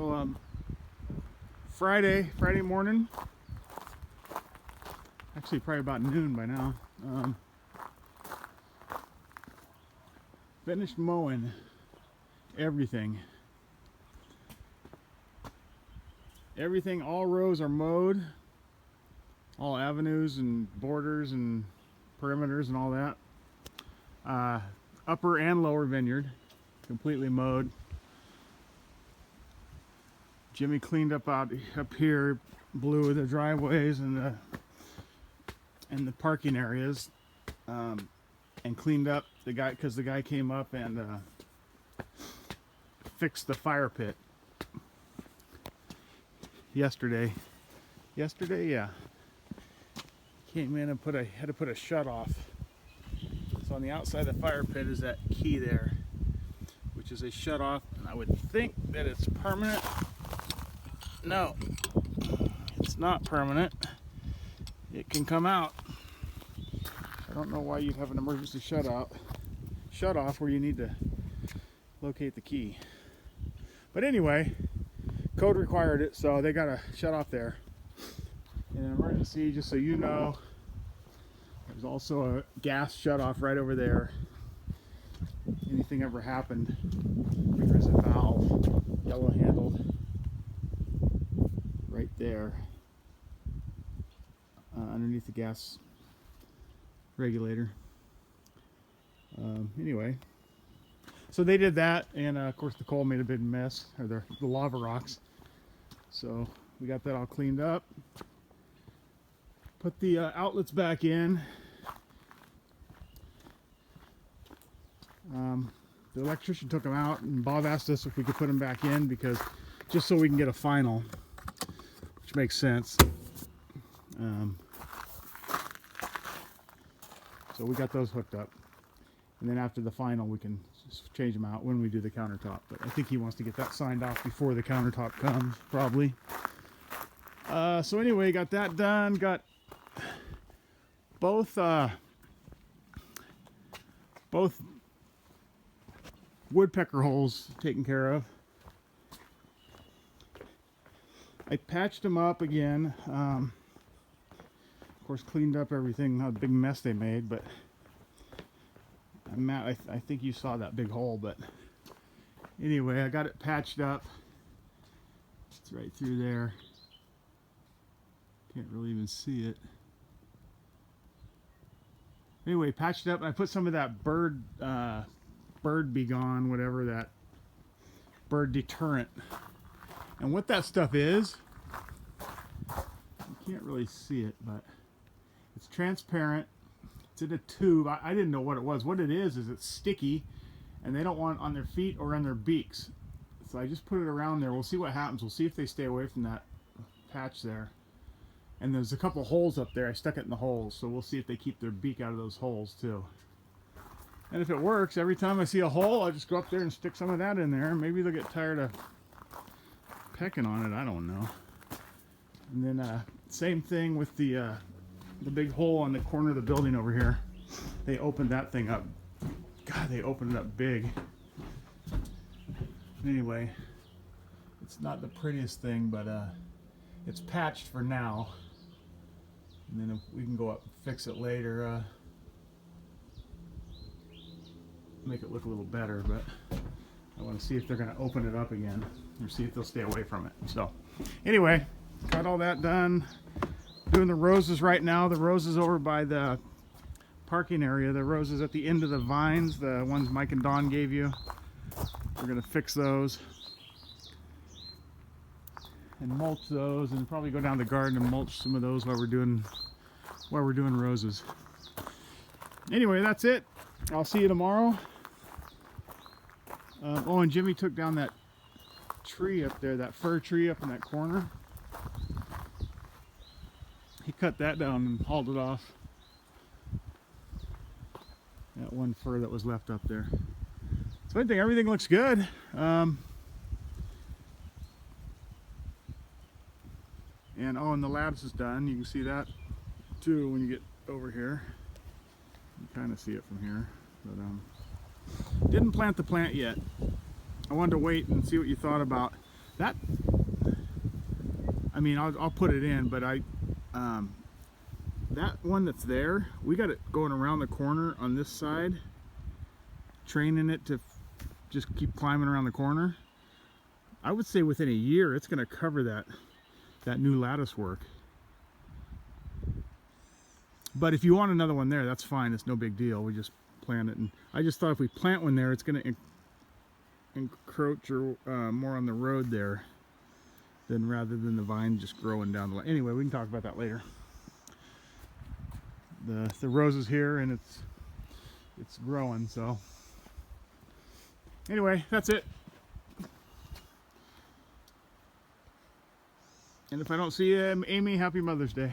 So Friday morning, actually probably about noon by now. Finished mowing everything. All rows are mowed, all avenues and borders and perimeters and all that. Upper and lower vineyard, completely mowed. Jimmy cleaned up here, blew the driveways and the parking areas, and cleaned up because the guy came up and fixed the fire pit yesterday. Yeah. Came in and had to put a shut off. So on the outside of the fire pit is that key there, which is a shut off, and I would think that it's permanent. No, it's not permanent. It can come out. I don't know why you'd have an emergency shut off where you need to locate the key. But anyway, code required it, so they got a shut off there. In an emergency, just so you know, there's also a gas shut off right over there. Anything ever happened, there's a valve, yellow handled, right there, underneath the gas regulator. Anyway, so they did that, and of course the coal made a big mess, or the lava rocks. So we got that all cleaned up. Put the outlets back in. The electrician took them out, and Bob asked us if we could put them back in, because just so we can get a final, which makes sense. So we got those hooked up, and then after the final we can just change them out when we do the countertop. But I think he wants to get that signed off before the countertop comes, probably. So anyway, got that done. Got both woodpecker holes taken care of. I patched them up again. Of course, cleaned up everything. How big mess they made, but I think you saw that big hole. But anyway, I got it patched up. It's right through there. Can't really even see it. Anyway, patched it up. I put some of that bird begone, whatever, that bird deterrent. And what that stuff is, you can't really see it, but it's transparent. It's in a tube. I didn't know what it was. What it is it's sticky, and they don't want it on their feet or on their beaks. So I just put it around there. We'll see what happens. We'll see if they stay away from that patch there. And there's a couple holes up there. I stuck it in the holes, so we'll see if they keep their beak out of those holes too. And if it works, every time I see a hole, I'll just go up there and stick some of that in there. Maybe they'll get tired of pecking on it. I don't know. And then same thing with the big hole on the corner of the building over here. They opened that thing up. God, they opened it up big. Anyway, it's not the prettiest thing, but it's patched for now. And then if we can go up and fix it later, make it look a little better, but I want to see if they're going to open it up again, or see if they'll stay away from it. So anyway, got all that done. Doing the roses right now. The roses over by the parking area. The roses at the end of the vines, the ones Mike and Dawn gave you. We're going to fix those and mulch those, and probably go down the garden and mulch some of those while we're doing roses. Anyway, that's it. I'll see you tomorrow. Oh, and Jimmy took down that tree up there, that fir tree up in that corner. He cut that down and hauled it off. That one fir that was left up there. So I think everything looks good. And the lattice is done. You can see that too when you get over here. You kind of see it from here. But didn't plant the plant yet. I wanted to wait and see what you thought about That, I mean, I'll put it in, but that one that's there, we got it going around the corner on this side, training it to just keep climbing around the corner. I would say within a year it's going to cover that new lattice work. But if you want another one there, that's fine. It's no big deal. We just plant it. And I just thought if we plant one there, it's going to encroach or more on the road there, than rather than the vine just growing down the line. Anyway, we can talk about that later. The rose is here and it's growing. So anyway, that's it. And if I don't see you, Amy, happy Mother's Day.